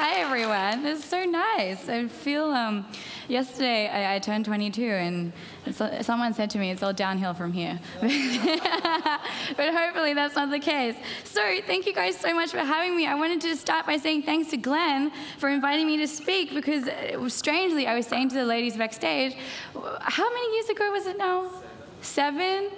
Hi, everyone. It's so nice. I feel, yesterday I turned 22 and someone said to me, it's all downhill from here. But hopefully that's not the case. So thank you guys so much for having me. I wanted to start by saying thanks to Glenn for inviting me to speak, because strangely I was saying to the ladies backstage, how many years ago was it now? 7?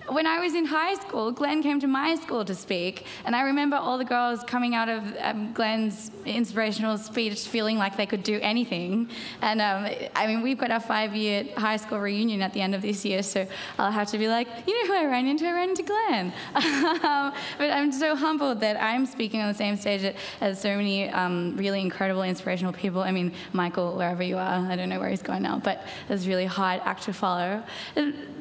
When I was in high school, Glenn came to my school to speak, and I remember all the girls coming out of Glenn's inspirational speech feeling like they could do anything. And I mean, we've got our 5-year high school reunion at the end of this year, so I'll have to be like, you know who I ran into? I ran into Glenn. But I'm so humbled that I'm speaking on the same stage as so many really incredible, inspirational people. I mean, Michael, wherever you are, I don't know where he's going now, but it's a really hard act to follow.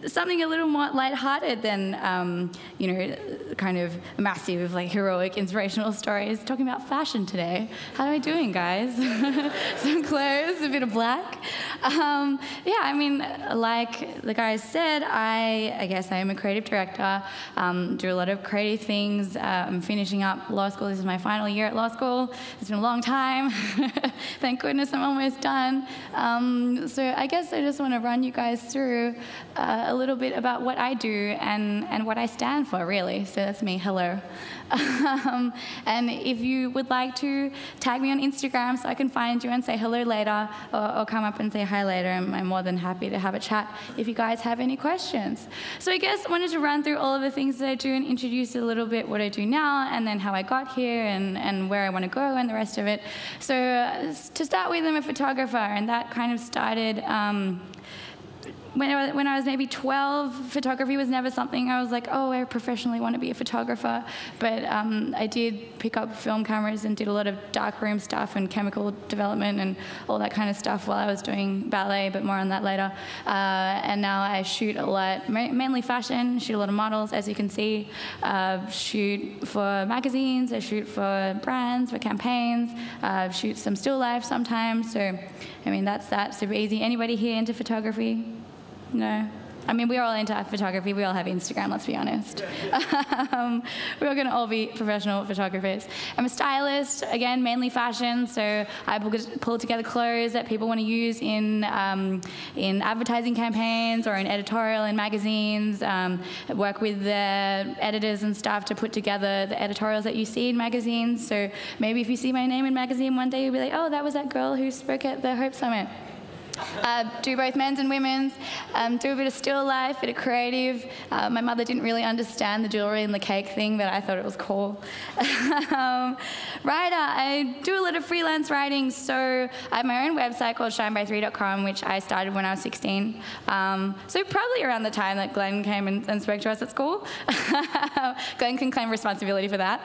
Something a little more lighthearted than, you know, kind of massive, like, heroic, inspirational stories. Talking about fashion today. How am I doing, guys? Some clothes, a bit of black. Yeah, I mean, like the guys said, I guess I am a creative director, do a lot of creative things. I'm finishing up law school. This is my final year at law school. It's been a long time. Thank goodness I'm almost done. So I guess I just want to run you guys through a little bit about what I do and what I stand for, really. So that's me. Hello. And if you would like to tag me on Instagram so I can find you and say hello later, or come up and say hi later, I'm more than happy to have a chat if you guys have any questions. So I guess I wanted to run through all of the things that I do and introduce a little bit what I do now, and then how I got here and where I want to go and the rest of it. So to start with, I'm a photographer, and that kind of started when I was maybe 12. Photography was never something I was like, oh, I professionally want to be a photographer. But I did pick up film cameras and did a lot of darkroom stuff and chemical development and all that kind of stuff while I was doing ballet, but more on that later. And now I shoot a lot, mainly fashion, shoot a lot of models, as you can see. Shoot for magazines, I shoot for brands, for campaigns, shoot some still life sometimes. So, I mean, that's that, super easy. Anybody here into photography? No. I mean, we're all into photography. We all have Instagram, let's be honest. We're all going to all be professional photographers. I'm a stylist, again, mainly fashion, so I pull together clothes that people want to use in advertising campaigns or in editorial in magazines. I work with the editors and stuff to put together the editorials that you see in magazines. So maybe if you see my name in magazine one day, you'll be like, oh, that was that girl who spoke at the Hope Summit. Do both men's and women's, do a bit of still life, a bit of creative. My mother didn't really understand the jewelry and the cake thing, but I thought it was cool. Writer, I do a lot of freelance writing, so I have my own website called shineby3.com, which I started when I was 16. So probably around the time that Glenn came and spoke to us at school. Glenn can claim responsibility for that.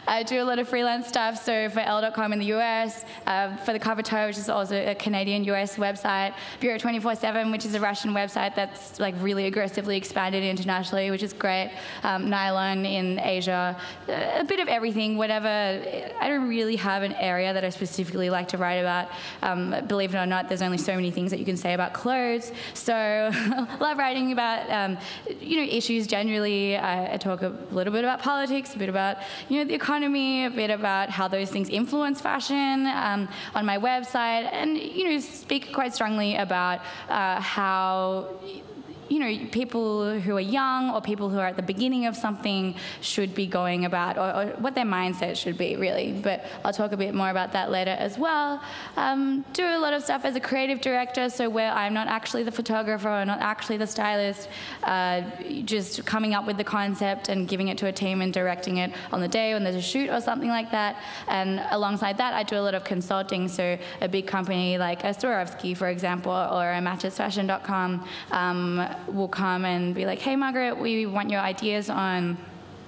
I do a lot of freelance stuff, so for Elle.com in the US, for the Cover Toe, which is also a Canadian-US website, Bureau 24/7, which is a Russian website that's like really aggressively expanded internationally, which is great. Nylon in Asia, a bit of everything, whatever. I don't really have an area that I specifically like to write about. Believe it or not, there's only so many things that you can say about clothes. So love writing about you know, issues generally. I talk a little bit about politics, a bit about, you know, the economy, a bit about how those things influence fashion on my website, and, you know, speak quite strongly about how, you know, people who are young or people who are at the beginning of something should be going about, or what their mindset should be, really. But I'll talk a bit more about that later as well. Do a lot of stuff as a creative director, so where I'm not actually the photographer or not actually the stylist, just coming up with the concept and giving it to a team and directing it on the day when there's a shoot or something like that. And alongside that, I do a lot of consulting, so a big company like a Swarovski, for example, or a matchesfashion.com will come and be like, hey, Margaret, we want your ideas on,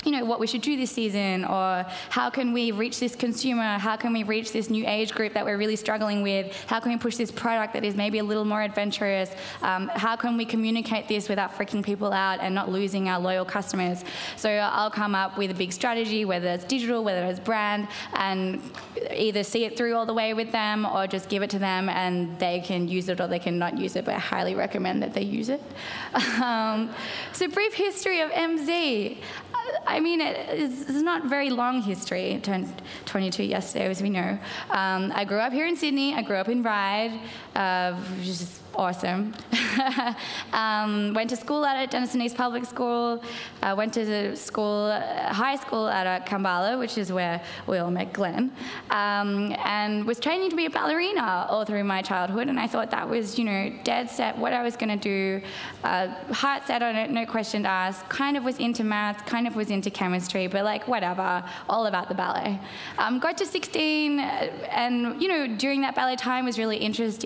you know, what we should do this season, or how can we reach this consumer, how can we reach this new age group that we're really struggling with, how can we push this product that is maybe a little more adventurous, how can we communicate this without freaking people out and not losing our loyal customers. So I'll come up with a big strategy, whether it's digital, whether it's brand, and either see it through all the way with them or just give it to them and they can use it or they can not use it, but I highly recommend that they use it. So brief history of MZ. I mean, it's not very long history. I turned 22 yesterday, as we know. I grew up here in Sydney. I grew up in Ryde, which is just awesome. Went to school at Denison East Public School. Went to high school at Kambala, which is where we all met Glenn. And was training to be a ballerina all through my childhood. And I thought that was, you know, dead set what I was going to do. Heart set on it, no question asked. Kind of was into maths, kind of was into chemistry, but like whatever, all about the ballet. Got to 16, and you know, during that ballet time was really interested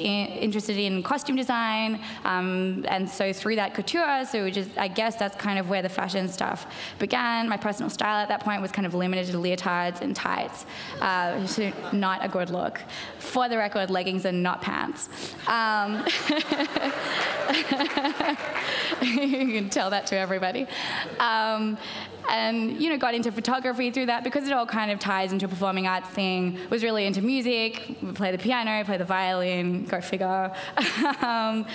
in costume design, and so through that couture, so just, I guess that's kind of where the fashion stuff began. My personal style at that point was kind of limited to leotards and tights, so not a good look. For the record, leggings are not pants. You can tell that to everybody. And, you know, got into photography through that because it all kind of ties into a performing arts thing. Was really into music, play the piano, play the violin, go figure. And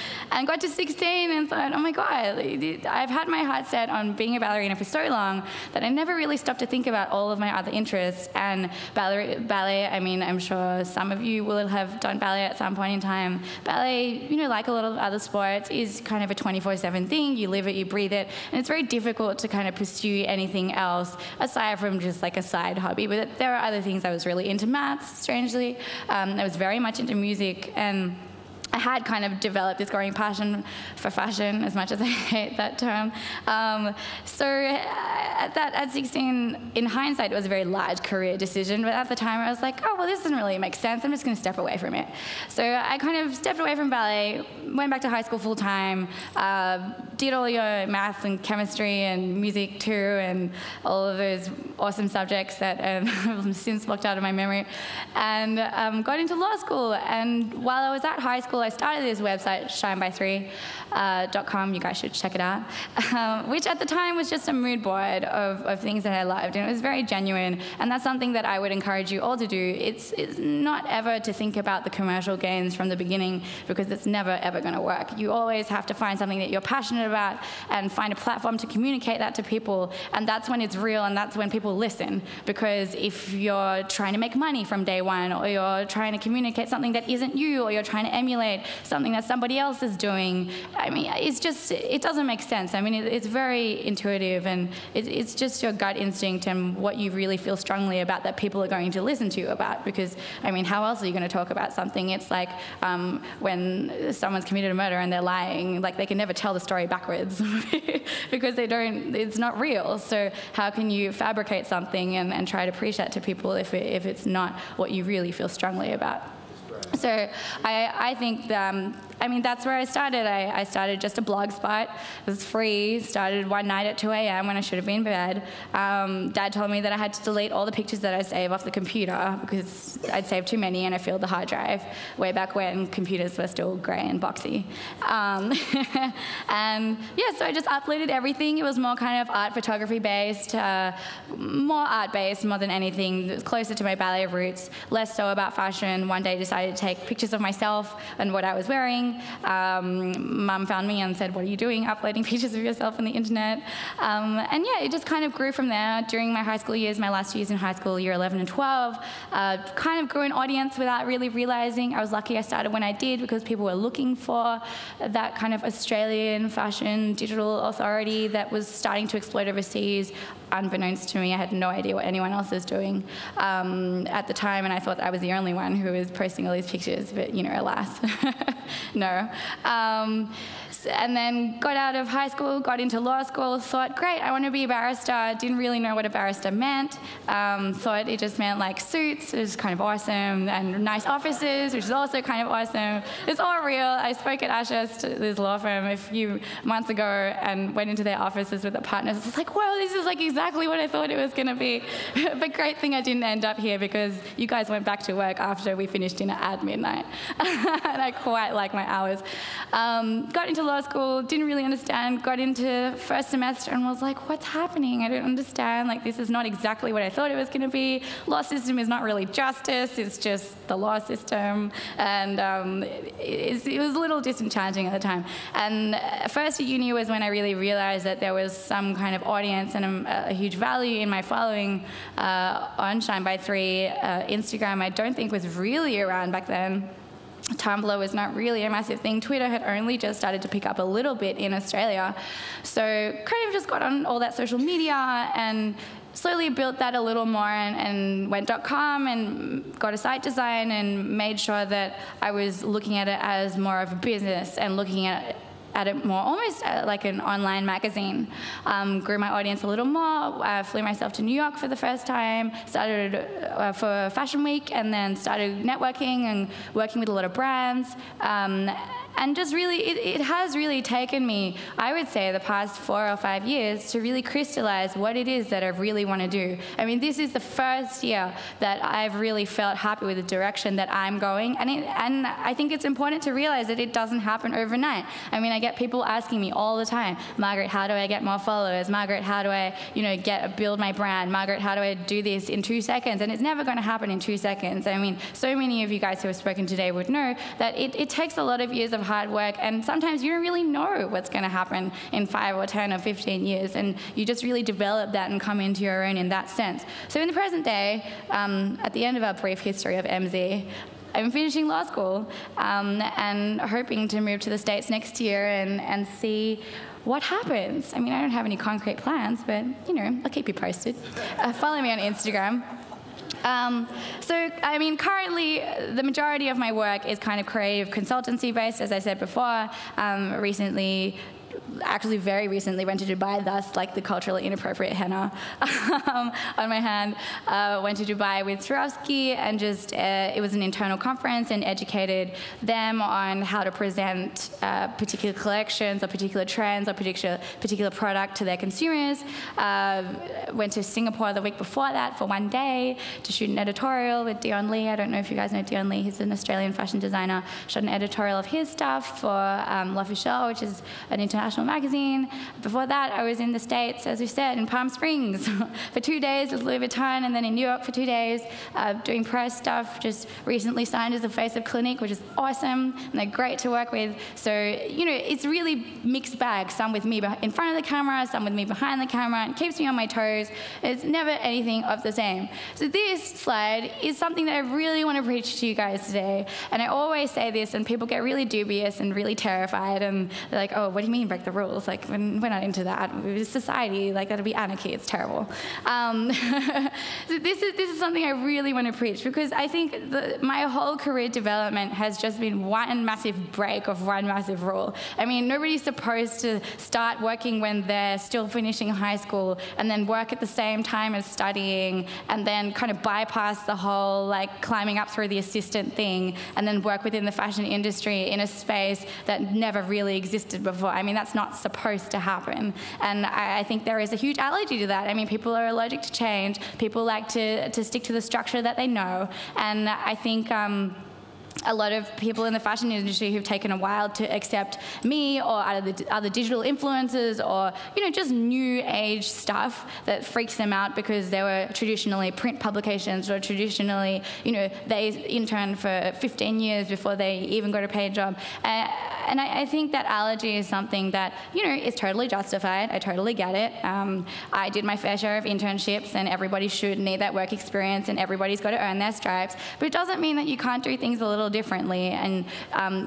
got to 16 and thought, oh my God, I've had my heart set on being a ballerina for so long that I never really stopped to think about all of my other interests. And ballet, I mean, I'm sure some of you will have done ballet at some point in time. Ballet, you know, like a lot of other sports, is kind of a 24/7 thing. You live it, you breathe it, and it's very difficult to kind of pursue anything else aside from just like a side hobby. But there are other things. I was really into maths, strangely. I was very much into music, and I had kind of developed this growing passion for fashion, as much as I hate that term. So at 16, in hindsight, it was a very large career decision, but at the time I was like, oh, well, this doesn't really make sense. I'm just going to step away from it. So I kind of stepped away from ballet, went back to high school full time, did all your maths and chemistry and music too, and all of those awesome subjects that have since blocked out of my memory, and got into law school. And while I was at high school, I started this website, shineby3.com. You guys should check it out. Which at the time was just a mood board of things that I loved, and it was very genuine. And that's something that I would encourage you all to do. It's not ever to think about the commercial gains from the beginning, because it's never ever going to work. You always have to find something that you're passionate about and find a platform to communicate that to people. And that's when it's real, and that's when people listen. Because if you're trying to make money from day one, or you're trying to communicate something that isn't you, or you're trying to emulate something that somebody else is doing, I mean, it's just, it doesn't make sense. I mean, it's very intuitive, and it's just your gut instinct and what you really feel strongly about that people are going to listen to you about. Because, I mean, how else are you going to talk about something? It's like when someone's committed a murder and they're lying, like they can never tell the story backwards because it's not real. So how can you fabricate something and try to preach that to people if it's not what you really feel strongly about? So I think I mean, that's where I started. I started just a blog spot. It was free. Started one night at 2 a.m. when I should have been in bed. Dad told me that I had to delete all the pictures that I save off the computer because I'd saved too many and I filled the hard drive way back when computers were still grey and boxy. And yeah, so I just uploaded everything. It was more kind of art photography based, more art based more than anything. It was closer to my ballet roots, less so about fashion. One day I decided to take pictures of myself and what I was wearing. Mum found me and said, what are you doing uploading pictures of yourself on the internet? And yeah, it just kind of grew from there. During my high school years, my last years in high school, year 11 and 12, kind of grew an audience without really realizing. I was lucky I started when I did because people were looking for that kind of Australian fashion digital authority that was starting to explode overseas. Unbeknownst to me, I had no idea what anyone else was doing at the time, and I thought I was the only one who was posting all these pictures, but you know, alas, no. And then got out of high school, got into law school, thought, great, I want to be a barrister. Didn't really know what a barrister meant. Thought it just meant like suits, it was kind of awesome, and nice offices, which is also kind of awesome. It's all real. I spoke at Ashurst, this law firm, a few months ago, and went into their offices with the partners. I was like, wow, this is like exactly what I thought it was going to be. But great thing I didn't end up here because you guys went back to work after we finished dinner at midnight. And I quite like my hours. Got into law school, didn't really understand, got into first semester and was like, what's happening? I don't understand. Like, this is not exactly what I thought it was going to be. Law system is not really justice, it's just the law system. And it was a little disenchanting at the time. And first at uni was when I really realized that there was some kind of audience and a a huge value in my following on Shine by 3. Instagram I don't think was really around back then. Tumblr was not really a massive thing. Twitter had only just started to pick up a little bit in Australia. So kind of just got on all that social media and slowly built that a little more and went .com and got a site design and made sure that I was looking at it as more of a business and looking at it more almost like an online magazine. Grew my audience a little more, flew myself to New York for the first time, started for Fashion Week, and then started networking and working with a lot of brands. And just really, it has really taken me, I would say, the past 4 or 5 years to really crystallize what it is that I really want to do. I mean, this is the first year that I've really felt happy with the direction that I'm going. And I think it's important to realize that it doesn't happen overnight. I mean, I get people asking me all the time, Margaret, how do I get more followers? Margaret, how do I, build my brand? Margaret, how do I do this in 2 seconds? And it's never going to happen in 2 seconds. I mean, so many of you guys who have spoken today would know that it takes a lot of years of hard work, and sometimes you don't really know what's going to happen in 5 or 10 or 15 years, and you just really develop that and come into your own in that sense. So in the present day, at the end of our brief history of MZ, I'm finishing law school and hoping to move to the States next year and see what happens. I mean, I don't have any concrete plans, but, I'll keep you posted. Follow me on Instagram. So, I mean, currently, the majority of my work is kind of creative consultancy based, as I said before. Actually very recently went to Dubai, thus like the culturally inappropriate henna on my hand. Went to Dubai with Swarovski and just, it was an internal conference and educated them on how to present particular collections or particular trends or particular product to their consumers. Went to Singapore the week before that for 1 day to shoot an editorial with Dion Lee. I don't know if you guys know Dion Lee, he's an Australian fashion designer. Shot an editorial of his stuff for L'Officiel, which is an international magazine. Before that, I was in the States, as we said, in Palm Springs for 2 days with Louis Vuitton, and then in New York for 2 days doing press stuff. Just recently signed as the face of Clinique, which is awesome, and they're great to work with. So, it's really mixed bag. Some with me in front of the camera, some with me behind the camera. It keeps me on my toes. It's never anything of the same. So this slide is something that I really want to preach to you guys today. And I always say this, and people get really dubious and really terrified, and they're like, oh, what do you mean break the rules? Like, we're not into that. It's society, like, that'll be anarchy. It's terrible. So this is something I really want to preach, because I think my whole career development has just been one massive break of one massive rule. I mean, nobody's supposed to start working when they're still finishing high school and then work at the same time as studying and then kind of bypass the whole, like, climbing up through the assistant thing and then work within the fashion industry in a space that never really existed before. I mean, that's not supposed to happen. And I think there is a huge allergy to that. I mean, people are allergic to change. People like to stick to the structure that they know. And I think a lot of people in the fashion industry who've taken a while to accept me or other digital influencers or, just new age stuff that freaks them out because they were traditionally print publications or traditionally, they interned for 15 years before they even got a paid job. And I think that allergy is something that, is totally justified. I totally get it. I did my fair share of internships, and everybody should need that work experience, and everybody's got to earn their stripes. But it doesn't mean that you can't do things a little differently, and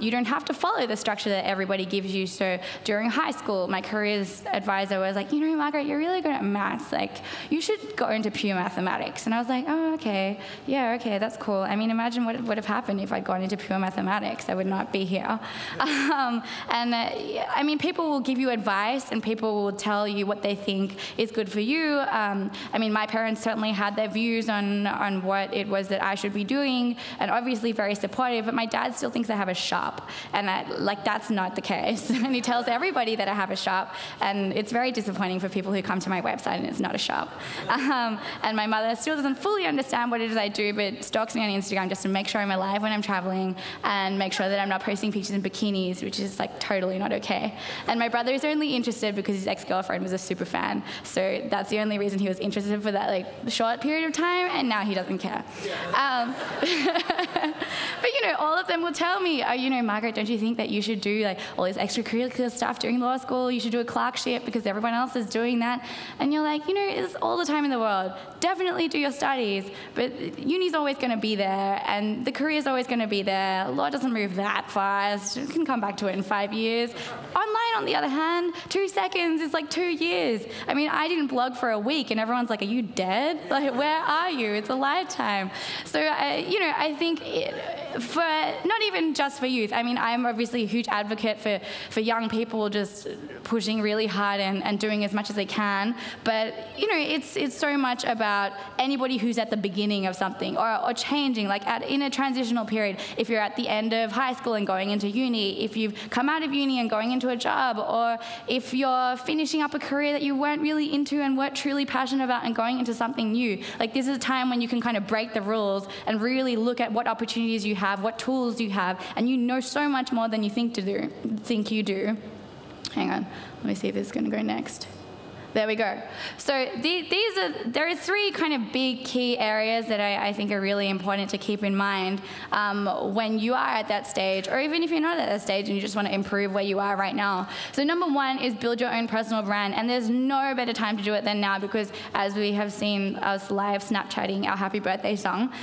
you don't have to follow the structure that everybody gives you. So during high school, my careers advisor was like, Margaret, you're really good at maths. Like, you should go into pure mathematics. And I was like, oh, okay. Yeah, okay, that's cool. I mean, imagine what would have happened if I'd gone into pure mathematics. I would not be here. I mean, people will give you advice, and people will tell you what they think is good for you. I mean, my parents certainly had their views on what it was that I should be doing, and obviously very supportive, but my dad still thinks I have a shop, and that's not the case. And he tells everybody that I have a shop, and it's very disappointing for people who come to my website and it's not a shop. And my mother still doesn't fully understand what it is I do, but stalks me on Instagram just to make sure I'm alive when I'm traveling and make sure that I'm not posting pictures in bikinis, which is like totally not okay. And my brother is only interested because his ex-girlfriend was a super fan, so that's the only reason he was interested for that short period of time, and now he doesn't care. But, you know, all of them will tell me, oh, you know, Margaret, don't you think that you should do like all this extracurricular stuff during law school? You should do a clerkship because everyone else is doing that. And you're like, you know, it's all the time in the world. Definitely do your studies, but uni's always going to be there, and the career's always going to be there. Law doesn't move that fast. You can come back to it in 5 years. Online, on the other hand, 2 seconds is like 2 years. I mean, I didn't blog for a week, and everyone's like, are you dead? Like, where are you? It's a lifetime. So, you know, I think for not even just for youth. I mean, I'm obviously a huge advocate for young people just pushing really hard and doing as much as they can. But, you know, it's so much about anybody who's at the beginning of something or changing, like in a transitional period. If you're at the end of high school and going into uni, if you've come out of uni and going into a job, or if you're finishing up a career that you weren't really into and weren't truly passionate about and going into something new. Like, this is a time when you can kind of break the rules and really look at what opportunities you have, what tools you have, and you know so much more than you think you do. Hang on, let me see if this is going to go next. There we go. So there are 3 kind of big key areas that I think are really important to keep in mind when you are at that stage, or even if you're not at that stage and you just want to improve where you are right now. So number 1 is build your own personal brand, and there's no better time to do it than now, because as we have seen us live Snapchatting our happy birthday song,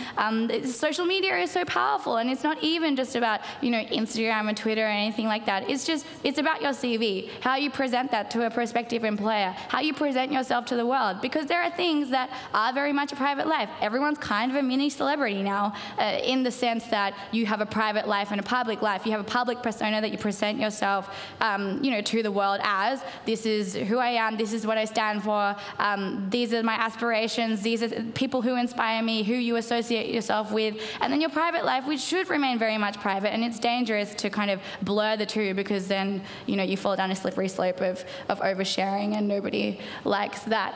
social media is so powerful, and it's not even just about, you know, Instagram or Twitter or anything like that. It's about your CV, how you present that to a prospective employer, how you present yourself to the world, because there are things that are very much a private life. Everyone's kind of a mini celebrity now, in the sense that you have a private life and a public life. You have a public persona that you present yourself, you know, to the world as, this is who I am, this is what I stand for, these are my aspirations, these are people who inspire me, who you associate yourself with, and then your private life, which should remain very much private, and it's dangerous to kind of blur the two, because then, you know, you fall down a slippery slope of oversharing, and nobody likes that.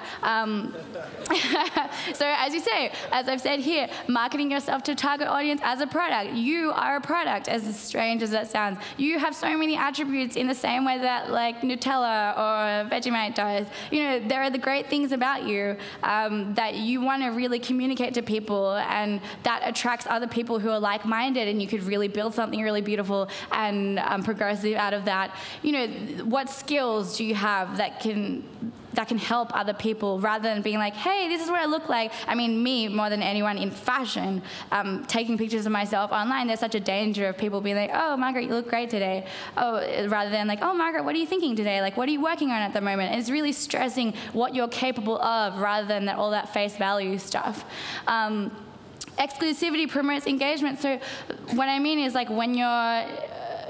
So as I've said here, marketing yourself to a target audience as a product. You are a product, as strange as that sounds. You have so many attributes in the same way that like Nutella or Vegemite does. You know, there are the great things about you that you want to really communicate to people, and that attracts other people who are like-minded, and you could really build something really beautiful and progressive out of that. You know, what skills do you have that can help other people, rather than being like, hey, this is what I look like. I mean, me more than anyone in fashion, taking pictures of myself online, there's such a danger of people being like, oh, Margaret, you look great today. Oh, rather than like, oh, Margaret, what are you thinking today? Like, what are you working on at the moment? And it's really stressing what you're capable of, rather than all that face value stuff. Exclusivity promotes engagement. So what I mean is, like, when you're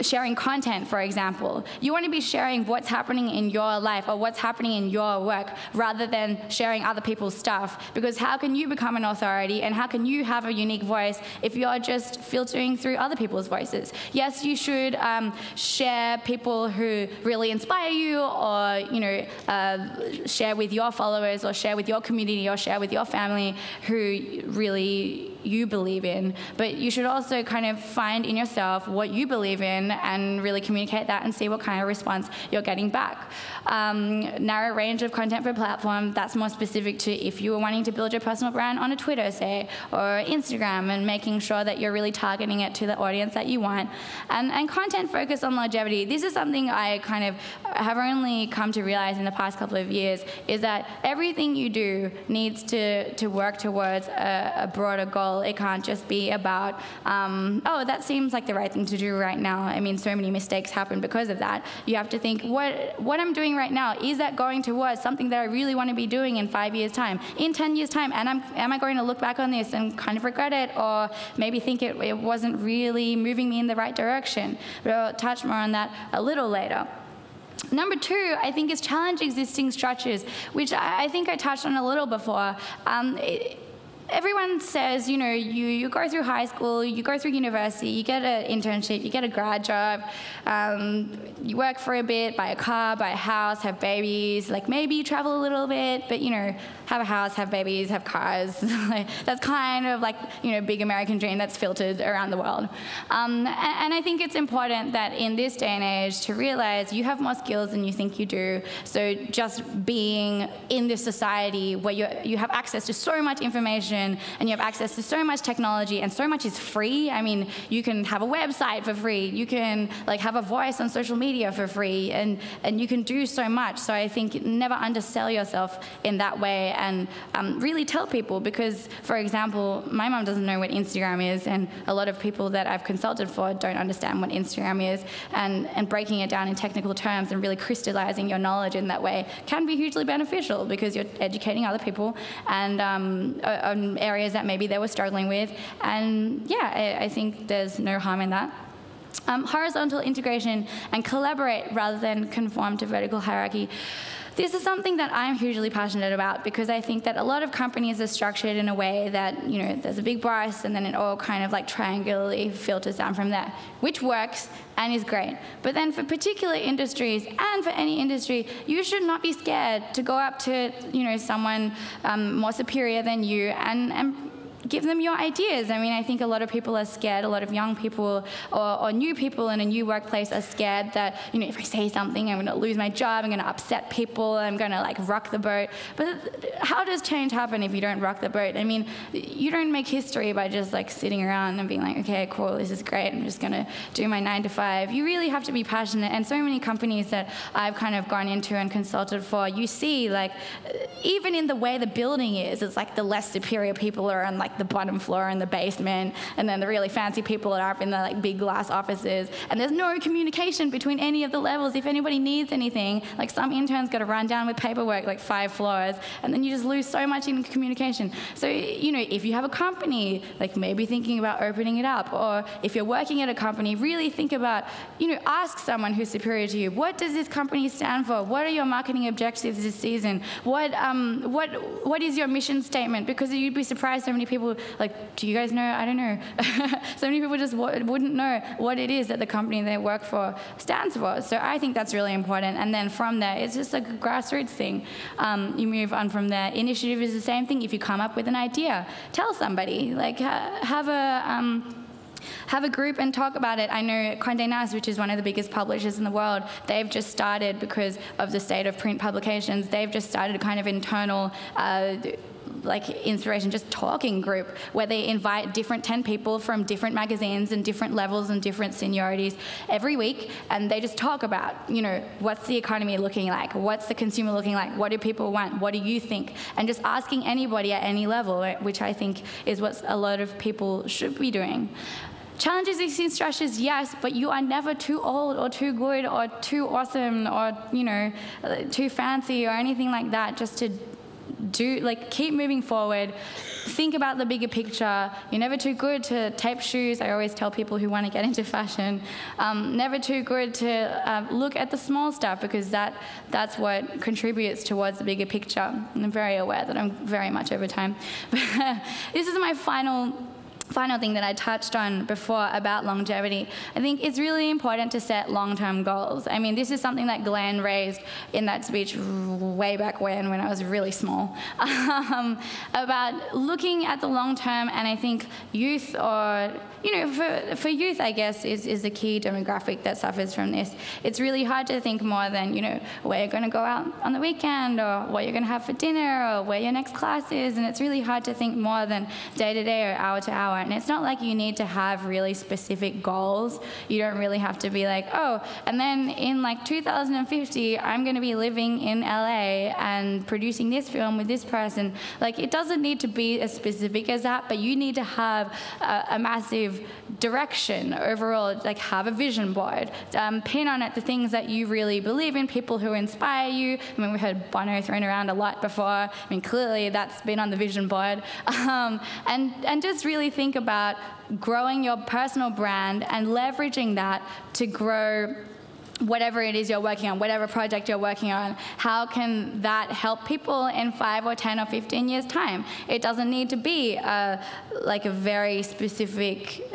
sharing content, for example, you want to be sharing what's happening in your life or what's happening in your work, rather than sharing other people's stuff. Because how can you become an authority, and how can you have a unique voice if you're just filtering through other people's voices? Yes, you should share people who really inspire you, or, you know, share with your followers, or share with your community, or share with your family who really you believe in. But you should also kind of find in yourself what you believe in and really communicate that, and see what kind of response you're getting back. Narrow range of content per platform. That's more specific to if you were wanting to build your personal brand on a Twitter, say, or Instagram, and making sure that you're really targeting it to the audience that you want. And content focus on longevity. This is something I kind of have only come to realize in the past couple of years, is that everything you do needs to work towards a broader goal. It can't just be about, oh, that seems like the right thing to do right now. I mean, so many mistakes happen because of that. You have to think, what I'm doing right now, is that going towards something that I really want to be doing in 5 years' time, in 10 years' time? And am I going to look back on this and kind of regret it, or maybe think it wasn't really moving me in the right direction? But I'll touch more on that a little later. Number 2, I think, is challenge existing structures, which I think I touched on a little before. Everyone says, you know, you go through high school, you go through university, you get an internship, you get a grad job, you work for a bit, buy a car, buy a house, have babies, like maybe you travel a little bit, but, you know, have a house, have babies, have cars. That's kind of like, you know, big American dream that's filtered around the world. And I think it's important that in this day and age to realize you have more skills than you think you do. So just being in this society where you have access to so much information and you have access to so much technology and so much is free. I mean, you can have a website for free. You can like have a voice on social media for free, and you can do so much. So I think never undersell yourself in that way, and really tell people, because, for example, my mom doesn't know what Instagram is, and a lot of people that I've consulted for don't understand what Instagram is, and breaking it down in technical terms and really crystallizing your knowledge in that way can be hugely beneficial, because you're educating other people and on areas that maybe they were struggling with. And yeah, I think there's no harm in that. Horizontal integration and collaborate rather than conform to vertical hierarchy. This is something that I'm hugely passionate about, because I think that a lot of companies are structured in a way that, you know, there's a big boss and then it all kind of like triangularly filters down from there, which works and is great. But then for particular industries and for any industry, you should not be scared to go up to, you know, someone more superior than you and give them your ideas. I mean, I think a lot of people are scared, a lot of young people or new people in a new workplace are scared that, you know, if I say something, I'm going to lose my job, I'm going to upset people, I'm going to like rock the boat. But how does change happen if you don't rock the boat? I mean, you don't make history by just like sitting around and being like, okay, cool, this is great, I'm just going to do my 9 to 5. You really have to be passionate. And so many companies that I've kind of gone into and consulted for, you see, like, even in the way the building is, it's like the less superior people are on like the bottom floor in the basement, and then the really fancy people are up in the like big glass offices, and there's no communication between any of the levels. If anybody needs anything, like some intern's got to run down with paperwork like 5 floors, and then you just lose so much in communication. So, you know, if you have a company, like maybe thinking about opening it up, or if you're working at a company, really think about, you know, ask someone who's superior to you, what does this company stand for? What are your marketing objectives this season? What is your mission statement? Because you'd be surprised so many people, like, do you guys know? I don't know. So many people just wouldn't know what it is that the company they work for stands for. So I think that's really important. And then from there, it's just like a grassroots thing. You move on from there. Initiative is the same thing. If you come up with an idea, tell somebody. Like, have a group and talk about it. I know Condé Nast, which is one of the biggest publishers in the world, they've just started, because of the state of print publications, they've just started a kind of internal like inspiration, just talking group where they invite different 10 people from different magazines and different levels and different seniorities every week, and they just talk about, you know, what's the economy looking like, what's the consumer looking like, what do people want, what do you think, and just asking anybody at any level, which I think is what a lot of people should be doing. Challenge existing structures, yes, but you are never too old or too good or too awesome or, you know, too fancy or anything like that, just to keep moving forward. Think about the bigger picture. You're never too good to tape shoes. I always tell people who want to get into fashion, never too good to look at the small stuff, because that's what contributes towards the bigger picture. And I'm very aware that I'm very much over time. But this is my final thing that I touched on before about longevity. I think it's really important to set long-term goals. I mean, this is something that Glenn raised in that speech way back when I was really small, about looking at the long term. And I think youth, or, you know, for youth, I guess, is the key demographic that suffers from this. It's really hard to think more than, you know, where you're going to go out on the weekend, or what you're going to have for dinner, or where your next class is. And it's really hard to think more than day to day or hour to hour. And it's not like you need to have really specific goals. You don't really have to be like, oh, and then in like 2050, I'm going to be living in LA and producing this film with this person. Like, it doesn't need to be as specific as that, but you need to have a massive direction overall. Like, have a vision board, pin on it the things that you really believe in, people who inspire you. I mean, we heard Bono thrown around a lot before. I mean, clearly that's been on the vision board. And just really think about growing your personal brand and leveraging that to grow whatever it is you're working on, whatever project you're working on. How can that help people in 5 or 10 or 15 years' time? It doesn't need to be like a very specific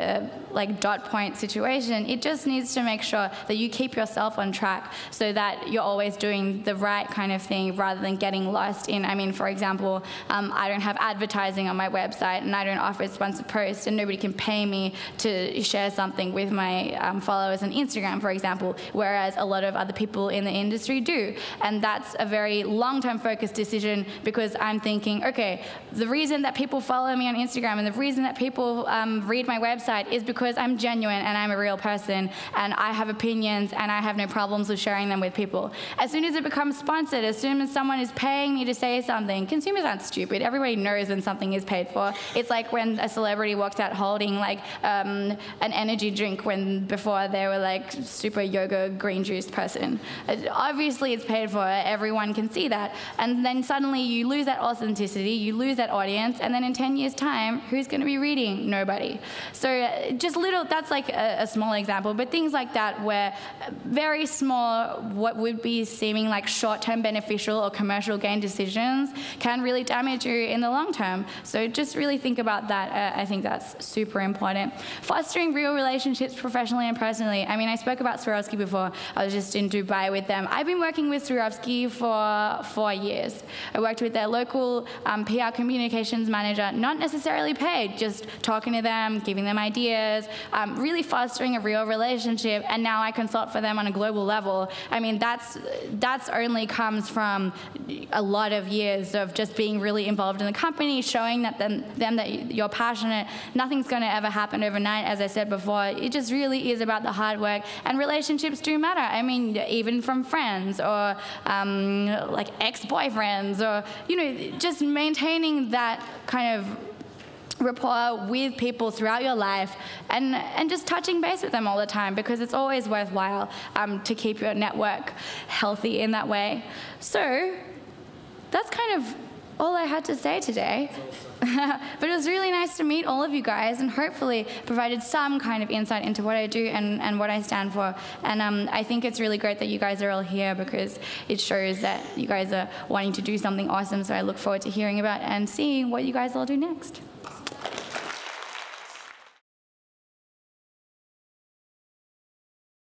like dot point situation. It just needs to make sure that you keep yourself on track so that you're always doing the right kind of thing rather than getting lost in, I mean, for example, I don't have advertising on my website and I don't offer sponsored posts and nobody can pay me to share something with my followers on Instagram, for example, whereas a lot of other people in the industry do. And that's a very long-term focused decision because I'm thinking, okay, the reason that people follow me on Instagram and the reason that people read my website is because I'm genuine and I'm a real person and I have opinions and I have no problems with sharing them with people. As soon as it becomes sponsored, as soon as someone is paying me to say something, consumers aren't stupid. Everybody knows when something is paid for. It's like when a celebrity walks out holding like an energy drink when before they were like super yoga green juice person. Obviously it's paid for, everyone can see that. And then suddenly you lose that authenticity, you lose that audience, and then in 10 years time, who's gonna be reading? Nobody. So just little, that's like a small example, but things like that where very small, what would be seeming like short-term beneficial or commercial gain decisions can really damage you in the long term. So just really think about that. I think that's super important. Fostering real relationships professionally and personally. I mean, I spoke about Swarovski before. I was just in Dubai with them. I've been working with Swarovski for 4 years. I worked with their local PR communications manager, not necessarily paid, just talking to them, giving them ideas, really fostering a real relationship, and now I consult for them on a global level. I mean, that's only comes from a lot of years of just being really involved in the company, showing that them that you're passionate. Nothing's going to ever happen overnight, as I said before. It just really is about the hard work, and relationships do matter. I mean, even from friends or like ex-boyfriends, or just maintaining that kind of rapport with people throughout your life and just touching base with them all the time, because it's always worthwhile to keep your network healthy in that way. So that's kind of all I had to say today. But it was really nice to meet all of you guys and hopefully provided some kind of insight into what I do and what I stand for. And I think it's really great that you guys are all here because it shows that you guys are wanting to do something awesome. So I look forward to hearing about and seeing what you guys all do next.